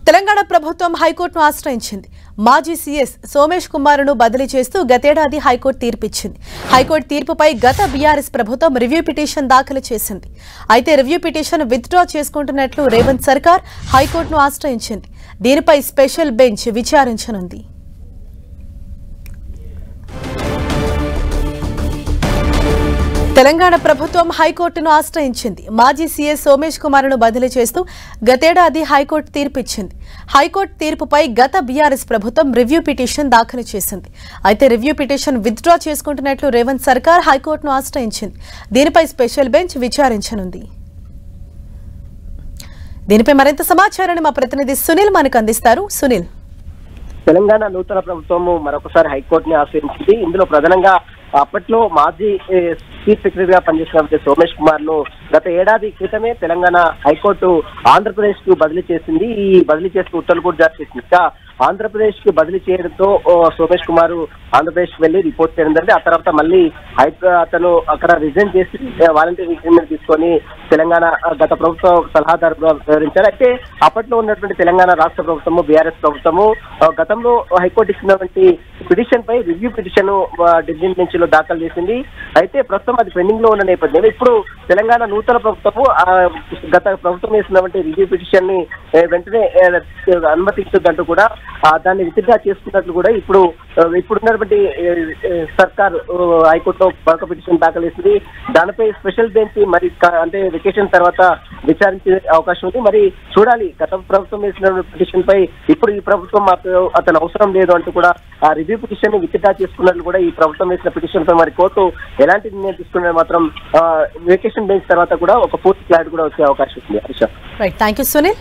తెలంగాణ ప్రభుత్వం హైకోర్టును ఆశ్రయించింది. మాజీ సీఎస్ సోమేష్ కుమార్ను బదిలీ చేస్తూ గతేడాది హైకోర్టు తీర్పిచ్చింది. హైకోర్టు తీర్పుపై గత బీఆర్ఎస్ ప్రభుత్వం రివ్యూ పిటిషన్ దాఖలు చేసింది. అయితే రివ్యూ పిటిషన్ విత్డ్రా చేసుకుంటున్నట్లు రేవంత్ సర్కార్ హైకోర్టును ఆశ్రయించింది. దీనిపై స్పెషల్ బెంచ్ విచారించనుంది. తెలంగాణ ప్రభుత్వం హైకోర్టును ఆశ్రయించింది. మాజీ సీఎస్ సోమేష్ కుమార్ను బదిలీ చేస్తూ గతేడాది హైకోర్టు తీర్పిచ్చింది. హైకోర్టు తీర్పుపై గత బీఆర్ఎస్ ప్రభుత్వం రివ్యూ పిటిషన్ దాఖలు చేసింది. అయితే రివ్యూ పిటిషన్ విత్డ్రా చేసుకుంటున్నట్లు రేవంత్ సర్కార్ హైకోర్టును ఆశ్రయించింది. దీనిపై స్పెషల్ బెంచ్ విచారించనుంది. దీనిపై మరింత సమాచారాన్ని మా ప్రతినిధి సునీల్ మనకు అందిస్తారు. సునీల్, తెలంగాణ నూతన ప్రభుత్వం మరొకసారి హైకోర్టుని ఆశ్రయించింది. ఇందులో ప్రధానంగా అప్పట్లో మాజీ చీఫ్ సెక్రటరీగా పనిచేసిన సోమేష్ కుమార్ ను గత ఏడాది క్రితమే తెలంగాణ హైకోర్టు ఆంధ్రప్రదేశ్ కు బదిలీ చేసింది. ఈ బదిలీ చేస్తూ ఉత్తర్వులు కూడా జారీ చేసింది. ఇంకా ఆంధ్రప్రదేశ్ కి బదిలీ చేయడంతో సోమేష్ కుమార్ ఆంధ్రప్రదేశ్ కు వెళ్లి రిపోర్ట్ చేయడం జరిగింది. ఆ తర్వాత మళ్ళీ అతను అక్కడ రిజైన్ చేసి వాలంటీర్ రిటైర్మెంట్ తీసుకొని తెలంగాణ గత ప్రభుత్వ సలహాదారుగా వ్యవహరించారు. అయితే అప్పట్లో ఉన్నటువంటి తెలంగాణ రాష్ట్ర ప్రభుత్వము బీఆర్ఎస్ ప్రభుత్వము గతంలో హైకోర్టు ఇచ్చినటువంటి పిటిషన్ పై రివ్యూ పిటిషన్ డివిజన్ బెంచ్ లో దాఖలు చేసింది. అయితే ప్రస్తుతం అది పెండింగ్ లో ఉన్న నేపథ్యంలో ఇప్పుడు తెలంగాణ నూతన ప్రభుత్వము గత ప్రభుత్వం వేసినటువంటి రివ్యూ పిటిషన్ ని వెంటనే అనుమతించదంటూ కూడా దాన్ని విత్డ్రా చేసుకున్నట్లు కూడా ఇప్పుడున్నటువంటి సర్కార్ హైకోర్టులో మరొక పిటిషన్ దాఖలు చేసింది. దానిపై స్పెషల్ బెంచ్ మరి అంటే వెకేషన్ తర్వాత విచారించే అవకాశం ఉంది. మరి చూడాలి, గత ప్రభుత్వం వేసిన పిటిషన్ పై ఇప్పుడు ఈ ప్రభుత్వం అతను అవసరం లేదు అంటూ కూడా ఆ రివ్యూ పిటిషన్ ని విత్డ్రా చేసుకున్నట్లు కూడా ఈ ప్రభుత్వం వేసిన పిటిషన్ పై మరి కోర్టు ఎలాంటి నిర్ణయం తీసుకునే మాత్రం వెకేషన్ బెంచ్ తర్వాత కూడా ఒక పూర్తి క్లారిటీ కూడా వచ్చే అవకాశం ఉంది. Right, thank you Sunil.